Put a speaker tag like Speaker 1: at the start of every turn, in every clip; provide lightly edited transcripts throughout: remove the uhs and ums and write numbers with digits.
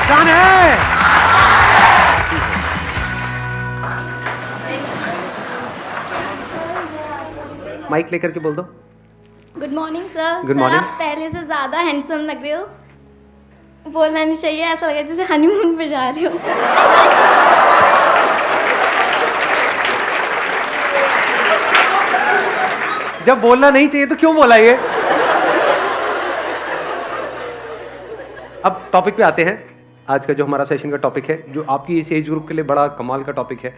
Speaker 1: जान है। माइक लेकर के बोल दो।
Speaker 2: Good morning sir.
Speaker 1: Good
Speaker 2: sir
Speaker 1: morning.
Speaker 2: आप पहले से ज़्यादा हैंडसम लग रहे हो। बोलना नहीं चाहिए, ऐसा लग रहा है जैसे हनीमून पे जा रहे हो।
Speaker 1: जब बोलना नहीं चाहिए तो क्यों बोला ये? अब टॉपिक पे आते हैं। आज का जो हमारा सेशन का टॉपिक है, जो आपकी इस एज ग्रुप के लिए बड़ा कमाल का टॉपिक है।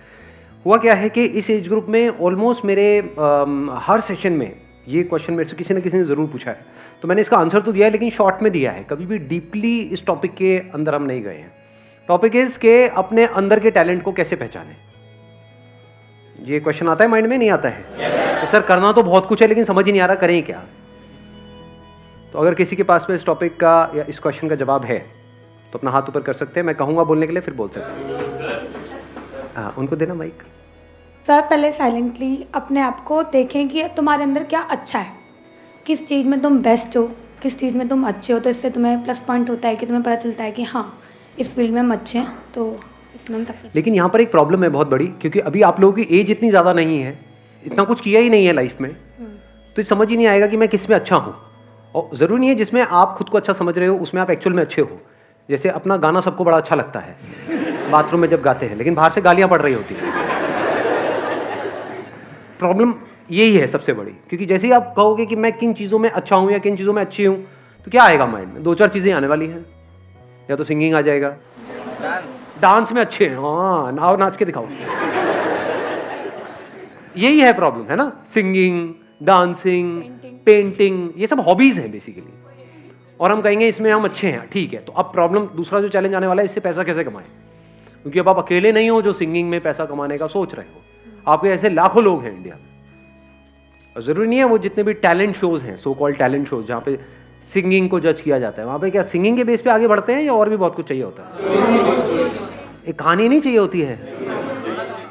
Speaker 1: हुआ क्या है कि इस एज ग्रुप में ऑलमोस्ट मेरे हर सेशन में ये क्वेश्चन मेरे से किसी न किसी ने ज़रूर पूछा है, तो मैंने इसका आंसर तो दिया है लेकिन शॉर्ट में दिया है। कभी भी डीपली इस टॉपिक के अंदर हम नहीं गए हैं। टॉपिक इज़ के अपने अंदर के टैलेंट को कैसे पहचानें। ये क्वेश्चन आता है माइंड में, नहीं आता है? तो सर करना तो बहुत कुछ है लेकिन समझ ही नहीं आ रहा करें क्या। तो अगर किसी के पास में इस टॉपिक का या इस क्वेश्चन का जवाब है तो अपना हाथ ऊपर कर सकते हैं। मैं कहूँगा बोलने के लिए, फिर बोल सकते हैं। हाँ, उनको देना माइक।
Speaker 3: सर पहले साइलेंटली अपने आप को देखें कि तुम्हारे अंदर क्या अच्छा है, किस चीज़ में तुम बेस्ट हो, किस चीज़ में तुम अच्छे हो। तो इससे तुम्हें प्लस पॉइंट होता है कि तुम्हें पता चलता है कि हाँ इस फील्ड में हम अच्छे हैं, तो इसमें हम सक्सेस।
Speaker 1: लेकिन यहाँ पर एक प्रॉब्लम है बहुत बड़ी, क्योंकि अभी आप लोगों की एज इतनी ज़्यादा नहीं है, इतना कुछ किया ही नहीं है लाइफ में, तो समझ ही नहीं आएगा कि मैं किस में अच्छा हूँ। और ज़रूरी नहीं है जिसमें आप खुद को अच्छा समझ रहे हो उसमें आप एक्चुअल में अच्छे हो। जैसे अपना गाना सबको बड़ा अच्छा लगता है बाथरूम में जब गाते हैं, लेकिन बाहर से गालियाँ पड़ रही होती हैं। प्रॉब्लम यही है सबसे बड़ी, क्योंकि जैसे ही आप कहोगे कि मैं किन चीज़ों में अच्छा हूँ या किन चीज़ों में अच्छी हूँ, तो क्या आएगा माइंड में? दो चार चीज़ें आने वाली हैं। या तो सिंगिंग आ जाएगा, डांस में अच्छे हैं, हाँ नाव नाच के दिखाओ। यही है प्रॉब्लम, है ना? सिंगिंग, डांसिंग, पेंटिंग, ये सब हॉबीज हैं बेसिकली। और हम कहेंगे इसमें हम अच्छे हैं, ठीक है। तो अब प्रॉब्लम, दूसरा जो चैलेंज आने वाला है, इससे पैसा कैसे कमाएं? क्योंकि अब आप अकेले नहीं हो जो सिंगिंग में पैसा कमाने का सोच रहे हो, आपके ऐसे लाखों लोग हैं इंडिया में। जरूरी नहीं है वो जितने भी टैलेंट शोज हैं, सो कॉल्ड टैलेंट शोज, जहाँ पे सिंगिंग को जज किया जाता है, वहाँ पे क्या सिंगिंग के बेस पे आगे बढ़ते हैं या और भी बहुत कुछ चाहिए होता है? एक कहानी नहीं चाहिए होती है,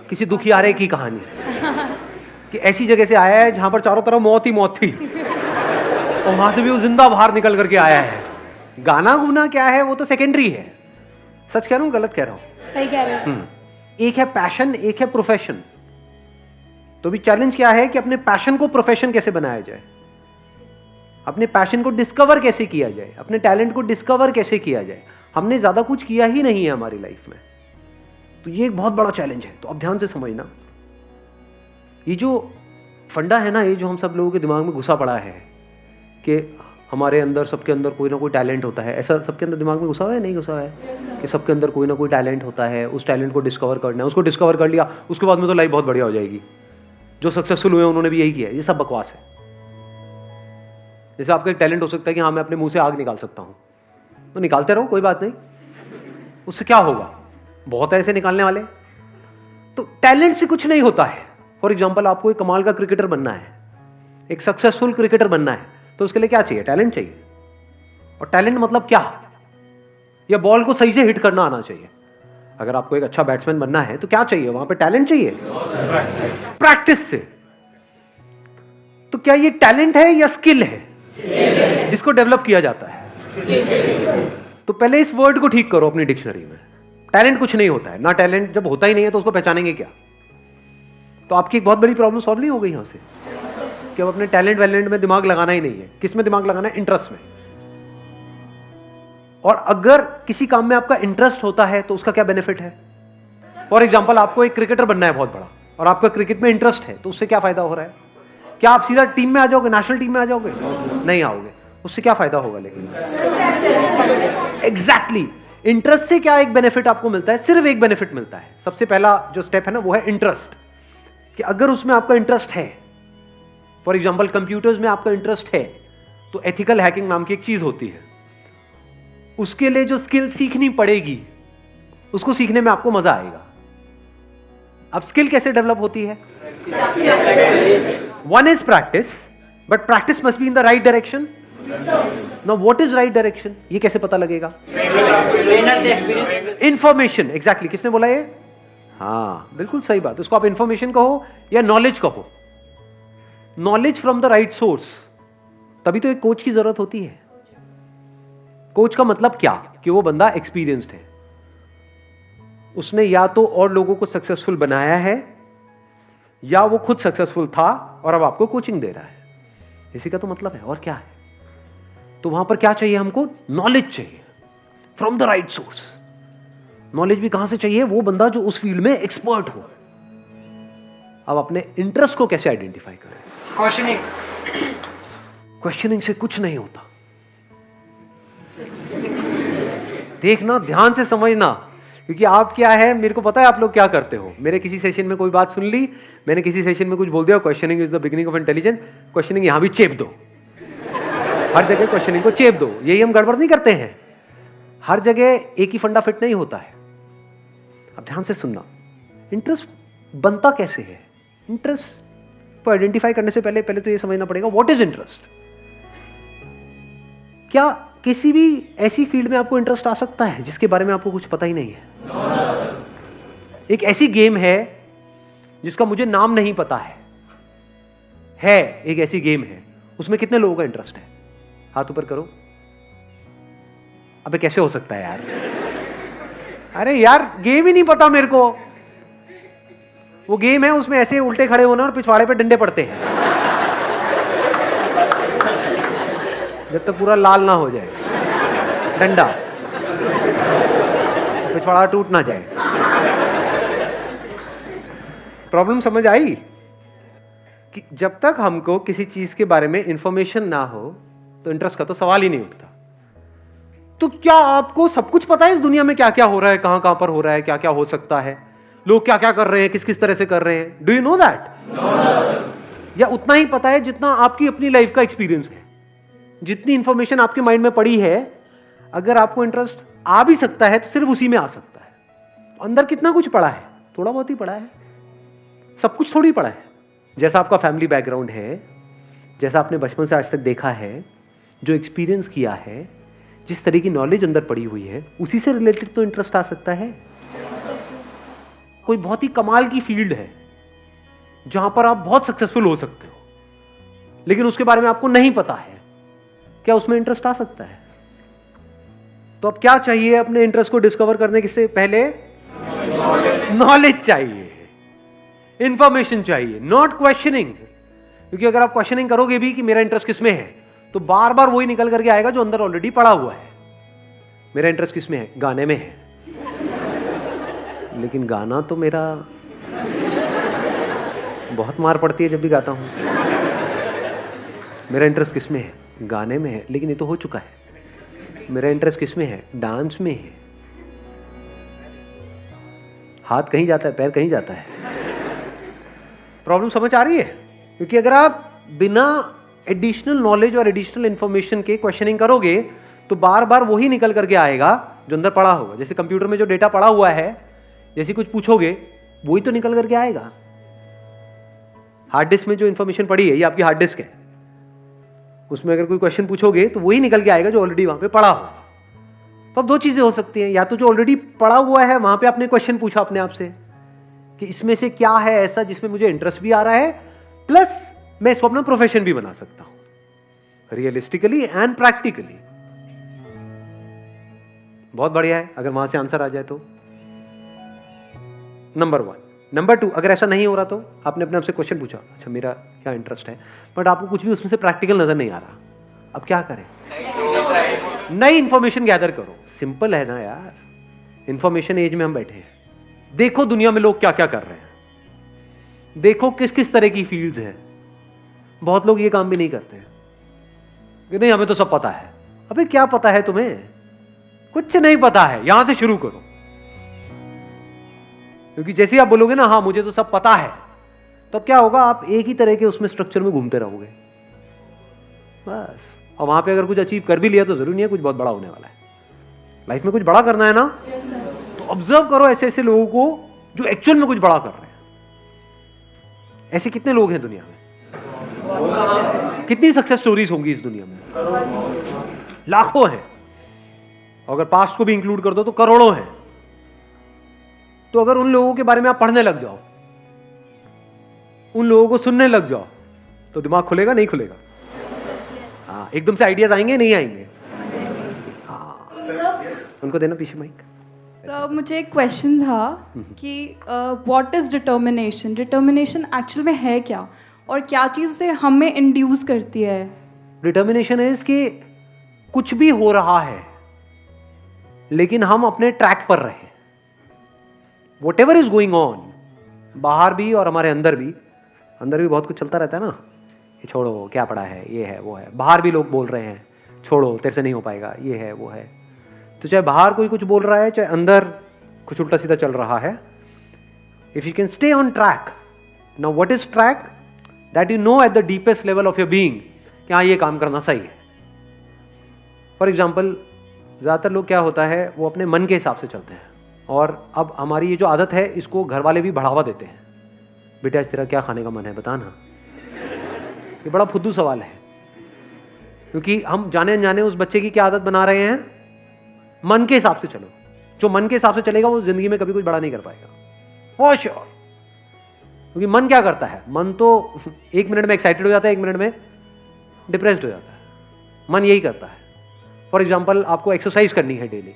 Speaker 1: किसी दुखियारे की कहानी कि ऐसी जगह से आया है जहाँ पर चारों तरफ मौत ही मौत थी और वहां से भी वो जिंदा बाहर निकल करके आया है। गाना गुना क्या है वो तो सेकेंडरी है। सच कह रहा हूँ गलत कह रहा हूँ?
Speaker 3: सही कह रहे हो।
Speaker 1: एक है पैशन, एक है प्रोफेशन। तो भी चैलेंज क्या है कि अपने पैशन को प्रोफेशन कैसे बनाया जाए, अपने पैशन को डिस्कवर कैसे किया जाए, अपने टैलेंट को डिस्कवर कैसे किया जाए। हमने ज्यादा कुछ किया ही नहीं है हमारी लाइफ में, तो ये एक बहुत बड़ा चैलेंज है। तो अब ध्यान से समझना, ये जो फंडा है ना, ये जो हम सब लोगों के दिमाग में घुसा पड़ा है कि हमारे अंदर, सबके अंदर कोई ना कोई टैलेंट होता है। ऐसा सबके अंदर दिमाग में घुसा हुआ है, नहीं घुसा हुआ है? कि सबके अंदर कोई ना कोई टैलेंट होता है, उस टैलेंट को डिस्कवर करना है। उसको डिस्कवर कर लिया, उसके बाद में तो लाइफ बहुत बढ़िया हो जाएगी। जो सक्सेसफुल हुए उन्होंने भी यही किया है। ये सब बकवास है। जैसे आपका एक टैलेंट हो सकता है कि हाँ मैं अपने मुंह से आग निकाल सकता हूँ, तो निकालते रहो, कोई बात नहीं। उससे क्या होगा? बहुत ऐसे निकालने वाले। तो टैलेंट से कुछ नहीं होता है। फॉर एग्जाम्पल, आपको एक कमाल का क्रिकेटर बनना है, एक सक्सेसफुल क्रिकेटर बनना है, तो उसके लिए क्या चाहिए? टैलेंट चाहिए। और टैलेंट मतलब क्या? या बॉल को सही से हिट करना आना चाहिए। अगर आपको एक अच्छा बैट्समैन बनना है तो क्या चाहिए? वहां पे टैलेंट चाहिए, प्रैक्टिस से। तो क्या ये टैलेंट है या स्किल है जिसको डेवलप किया जाता है? तो पहले इस वर्ड को ठीक करो अपनी डिक्शनरी में। टैलेंट कुछ नहीं होता है ना। टैलेंट जब होता ही नहीं है तो उसको पहचानेंगे क्या? तो आपकी एक बहुत बड़ी प्रॉब्लम सॉल्व नहीं हो गई यहां से कि अब अपने टैलेंट वैलेंट में दिमाग लगाना ही नहीं है। किस में दिमाग लगाना है? इंटरेस्ट में। और अगर किसी काम में आपका इंटरेस्ट होता है तो उसका क्या बेनिफिट है? फॉर एग्जाम्पल, आपको एक क्रिकेटर बनना है बहुत बड़ा और आपका क्रिकेट में इंटरेस्ट है, तो उससे क्या फायदा हो रहा है? क्या आप सीधा टीम में आ जाओगे, नेशनल टीम में आ जाओगे? नहीं आओगे। उससे क्या फायदा होगा? लेकिन एग्जैक्टली इंटरेस्ट से क्या एक बेनिफिट आपको मिलता है? सिर्फ एक बेनिफिट मिलता है। सबसे पहला जो स्टेप है ना वो है इंटरेस्ट, कि अगर उसमें आपका इंटरेस्ट है, फॉर एग्जाम्पल कंप्यूटर्स में आपका इंटरेस्ट है, तो एथिकल हैकिंग नाम की एक चीज होती है, उसके लिए जो स्किल सीखनी पड़ेगी उसको सीखने में आपको मजा आएगा। अब स्किल कैसे डेवलप होती है? One is practice, but practice must be in the right direction. Now what is right direction? ये कैसे पता लगेगा? इंफॉर्मेशन। एग्जैक्टली, किसने बोला ये? हाँ बिल्कुल सही बात। उसको आप इंफॉर्मेशन कहो या नॉलेज कहो, knowledge from the right source. तभी तो एक कोच की जरूरत होती है। कोच का मतलब क्या कि वो बंदा एक्सपीरियंस्ड है, उसने या तो और लोगों को सक्सेसफुल बनाया है या वो खुद सक्सेसफुल था और अब आपको कोचिंग दे रहा है, इसी का तो मतलब है। और क्या है? तो वहां पर क्या चाहिए हमको? नॉलेज चाहिए from the right source. Knowledge भी कहां से चाहिए? वो बंदा जो उस फील्ड में एक्सपर्ट हो। अब अपने इंटरेस्ट को कैसे आइडेंटिफाई करें? क्वेश्चनिंग से कुछ नहीं होता। देखना, ध्यान से समझना, क्योंकि आप क्या है, मेरे को पता है आप लोग क्या करते हो। मेरे किसी सेशन में कोई बात सुन ली, मैंने किसी सेशन में कुछ बोल दिया, questioning is the beginning of intelligence, questioning यहां भी चेप दो, हर जगह क्वेश्चनिंग को चेप दो। यही हम गड़बड़ नहीं करते हैं, हर जगह एक ही फंडा फिट नहीं होता है। अब ध्यान से सुनना, इंटरेस्ट बनता कैसे है? इंटरेस्ट को आइडेंटिफाई करने से पहले तो ये समझना पड़ेगा व्हाट इज इंटरेस्ट। क्या किसी भी ऐसी फील्ड में आपको इंटरेस्ट आ सकता है जिसके बारे में आपको कुछ पता ही नहीं है? एक ऐसी गेम है जिसका मुझे नाम नहीं पता है एक ऐसी गेम है, उसमें कितने लोगों का इंटरेस्ट है? हाथ ऊपर करो। अबे कैसे हो सकता है यार? अरे यार गेम ही नहीं पता मेरे को। वो गेम है, उसमें ऐसे उल्टे खड़े होना और पिछवाड़े पे डंडे पड़ते हैं जब तक पूरा लाल ना हो जाए डंडा, पिछवाड़ा टूट ना जाए। प्रॉब्लम समझ आई? कि जब तक हमको किसी चीज के बारे में इंफॉर्मेशन ना हो तो इंटरेस्ट का तो सवाल ही नहीं उठता। तो क्या आपको सब कुछ पता है इस दुनिया में क्या क्या हो रहा है, कहां कहां पर हो रहा है, क्या क्या हो सकता है, लोग क्या क्या कर रहे हैं, किस किस तरह से कर रहे हैं? Do you know that? या उतना ही पता है जितना आपकी अपनी लाइफ का एक्सपीरियंस है? जितनी इंफॉर्मेशन आपके माइंड में पड़ी है, अगर आपको इंटरेस्ट आ भी सकता है तो सिर्फ उसी में आ सकता है। अंदर कितना कुछ पड़ा है? थोड़ा बहुत ही पड़ा है, सब कुछ थोड़ी पड़ा है। जैसा आपका फैमिली बैकग्राउंड है, जैसा आपने बचपन से आज तक देखा है, जो एक्सपीरियंस किया है, जिस तरह की नॉलेज अंदर पड़ी हुई है, उसी से रिलेटेड तो इंटरेस्ट आ सकता है। कोई बहुत ही कमाल की फील्ड है जहां पर आप बहुत सक्सेसफुल हो सकते हो, लेकिन उसके बारे में आपको नहीं पता है, क्या उसमें इंटरेस्ट आ सकता है? तो अब क्या चाहिए अपने इंटरेस्ट को डिस्कवर करने से पहले? नॉलेज चाहिए, इंफॉर्मेशन चाहिए, नॉट क्वेश्चनिंग। क्योंकि अगर आप क्वेश्चनिंग करोगे भी कि मेरा इंटरेस्ट किसमें है, तो बार बार वही निकल करके आएगा जो अंदर ऑलरेडी पड़ा हुआ है। मेरा इंटरेस्ट किसमें है? गाने में है, लेकिन गाना तो मेरा बहुत मार पड़ती है जब भी गाता हूं। मेरा इंटरेस्ट किसमें है? गाने में है, लेकिन ये तो हो चुका है। मेरा इंटरेस्ट किसमें है? डांस में है। हाथ कहीं जाता है, पैर कहीं जाता है। प्रॉब्लम समझ आ रही है? क्योंकि अगर आप बिना एडिशनल नॉलेज और एडिशनल इंफॉर्मेशन के क्वेश्चनिंग करोगे तो बार बार वही निकल करके आएगा जो अंदर पड़ा होगा। जैसे कंप्यूटर में जो डेटा पड़ा हुआ है, जैसे कुछ पूछोगे वही तो निकल करके आएगा। हार्ड डिस्क में जो इंफॉर्मेशन पड़ी है, ये आपकी हार्ड डिस्क है, उसमें अगर कोई क्वेश्चन पूछोगे तो वही निकल के आएगा जो ऑलरेडी वहां पे पड़ा होगा। तो अब दो चीजें हो सकती हैं, या तो जो ऑलरेडी पड़ा हुआ है वहां पे आपने क्वेश्चन पूछा अपने आप से कि इसमें से क्या है ऐसा जिसमें मुझे इंटरेस्ट भी आ रहा है, प्लस मैं इसको अपना प्रोफेशन भी बना सकता हूं, रियलिस्टिकली एंड प्रैक्टिकली। बहुत बढ़िया है अगर वहां से आंसर आ जाए तो। नंबर 1। नंबर 2, अगर ऐसा नहीं हो रहा तो आपने अपने आप से क्वेश्चन पूछा, अच्छा मेरा क्या इंटरेस्ट है, बट आपको कुछ भी उसमें से प्रैक्टिकल नजर नहीं आ रहा, अब क्या करें? नई इंफॉर्मेशन गैदर करो। सिंपल है ना यार, इंफॉर्मेशन एज में हम बैठे हैं। देखो दुनिया में लोग क्या क्या कर रहे हैं, देखो किस किस तरह की फील्ड्स हैं। बहुत लोग ये काम भी नहीं करते कि नहीं हमें तो सब पता है। अबे क्या पता है तुम्हें? कुछ नहीं पता है। यहां से शुरू करो, क्योंकि जैसे ही आप बोलोगे ना हाँ मुझे तो सब पता है, तो क्या होगा? आप एक ही तरह के उसमें स्ट्रक्चर में घूमते रहोगे बस। और वहां पे अगर कुछ अचीव कर भी लिया तो जरूरी नहीं है कुछ बहुत बड़ा होने वाला है। लाइफ में कुछ बड़ा करना है ना, तो ऑब्जर्व करो ऐसे ऐसे लोगों को जो एक्चुअल में कुछ बड़ा कर रहे हैं। ऐसे कितने लोग हैं दुनिया में? कितनी सक्सेस स्टोरीज होंगी इस दुनिया में? लाखों हैं। अगर पास्ट को भी इंक्लूड कर दो तो करोड़ों हैं। तो अगर उन लोगों के बारे में आप पढ़ने लग जाओ, उन लोगों को सुनने लग जाओ, तो दिमाग खुलेगा नहीं खुलेगा? हाँ, एकदम से आइडियाज आएंगे नहीं आएंगे? हाँ, उनको देना पीछे माइक।
Speaker 4: तो मुझे एक क्वेश्चन था कि what is determination? Determination actual में है क्या, और क्या चीज़ उसे हमें इंड्यूस करती है?
Speaker 1: डिटर्मिनेशन इज कि कुछ भी हो रहा है लेकिन हम अपने ट्रैक पर रहे। What ever is going on, बाहर भी और हमारे अंदर भी बहुत कुछ चलता रहता है ना। ये छोड़ो, क्या पड़ा है, ये है वो है। बाहर भी लोग बोल रहे हैं छोड़ो तेरे से नहीं हो पाएगा, ये है वो है। तो चाहे बाहर कोई कुछ बोल रहा है, चाहे अंदर कुछ उल्टा सीधा चल रहा है, if you can stay on track. Now what is track? That you know at the deepest level of your being कि हाँ ये काम करना सही है। फॉर एग्जाम्पल, ज़्यादातर लोग क्या होता है, वो अपने मन के हिसाब से चलते हैं। और अब हमारी ये जो आदत है इसको घर वाले भी बढ़ावा देते हैं। बेटा आज तेरा क्या खाने का मन है, बता ना। ये बड़ा फुद्दू सवाल है, क्योंकि हम जाने अनजाने उस बच्चे की क्या आदत बना रहे हैं, मन के हिसाब से चलो। जो मन के हिसाब से चलेगा वो जिंदगी में कभी कुछ बड़ा नहीं कर पाएगा, फॉर श्योर। क्योंकि मन क्या करता है, मन तो 1 मिनट में एक्साइटेड हो जाता है, 1 मिनट में डिप्रेस्ड हो जाता है। मन यही करता है। फॉर एग्जाम्पल, आपको एक्सरसाइज करनी है डेली,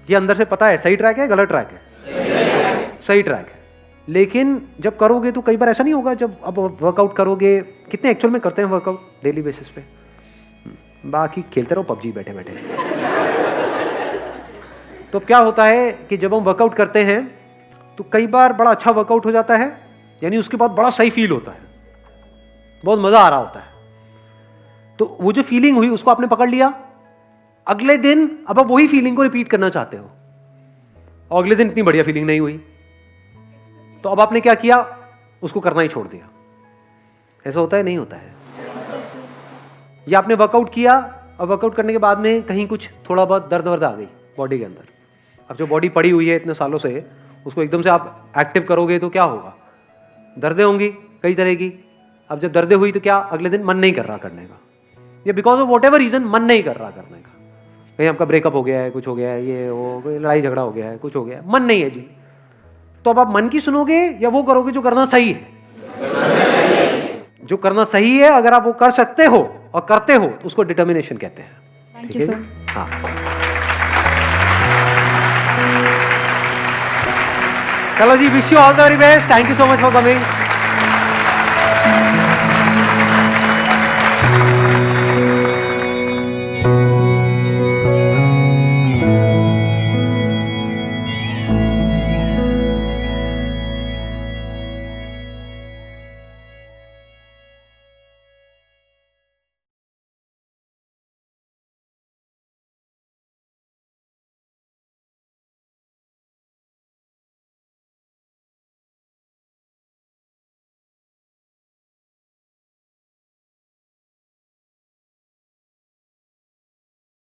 Speaker 1: ये अंदर से पता है सही ट्रैक है गलत ट्रैक है, सही ट्रैक है। लेकिन जब करोगे तो कई बार ऐसा नहीं होगा। जब अब वर्कआउट करोगे, कितने एक्चुअल में करते हैं वर्कआउट डेली बेसिस पे? बाकी खेलते रहो पबजी बैठे बैठे। तो क्या होता है कि जब हम वर्कआउट करते हैं तो कई बार बड़ा अच्छा वर्कआउट हो जाता है, यानी उसके बाद बड़ा सही फील होता है, बहुत मजा आ रहा होता है। तो वो जो फीलिंग हुई उसको आपने पकड़ लिया, अगले दिन अब आप वही फीलिंग को रिपीट करना चाहते हो, और अगले दिन इतनी बढ़िया फीलिंग नहीं हुई, तो अब आपने क्या किया, उसको करना ही छोड़ दिया। ऐसा होता है नहीं होता है? या आपने वर्कआउट किया और वर्कआउट करने के बाद में कहीं कुछ थोड़ा बहुत दर्द वर्द आ गई बॉडी के अंदर। अब जो बॉडी पड़ी हुई है इतने सालों से, उसको एकदम से आप एक्टिव करोगे तो क्या होगा, दर्दें होंगी कई तरह की। अब जब दर्दें हुई तो क्या, अगले दिन मन नहीं कर रहा करने का, या because of whatever reason मन नहीं कर रहा करने का। कहीं आपका ब्रेकअप हो गया है, कुछ हो गया है, ये वो कोई लड़ाई झगड़ा हो गया है, कुछ हो गया है, मन नहीं है जी। तो अब आप मन की सुनोगे या वो करोगे जो करना सही है? जो करना सही है, अगर आप वो कर सकते हो और करते हो तो उसको डिटर्मिनेशन कहते हैं।
Speaker 4: Thank you sir.
Speaker 1: हाँ, चलो जी, wish you all the very best. Thank you so much for coming.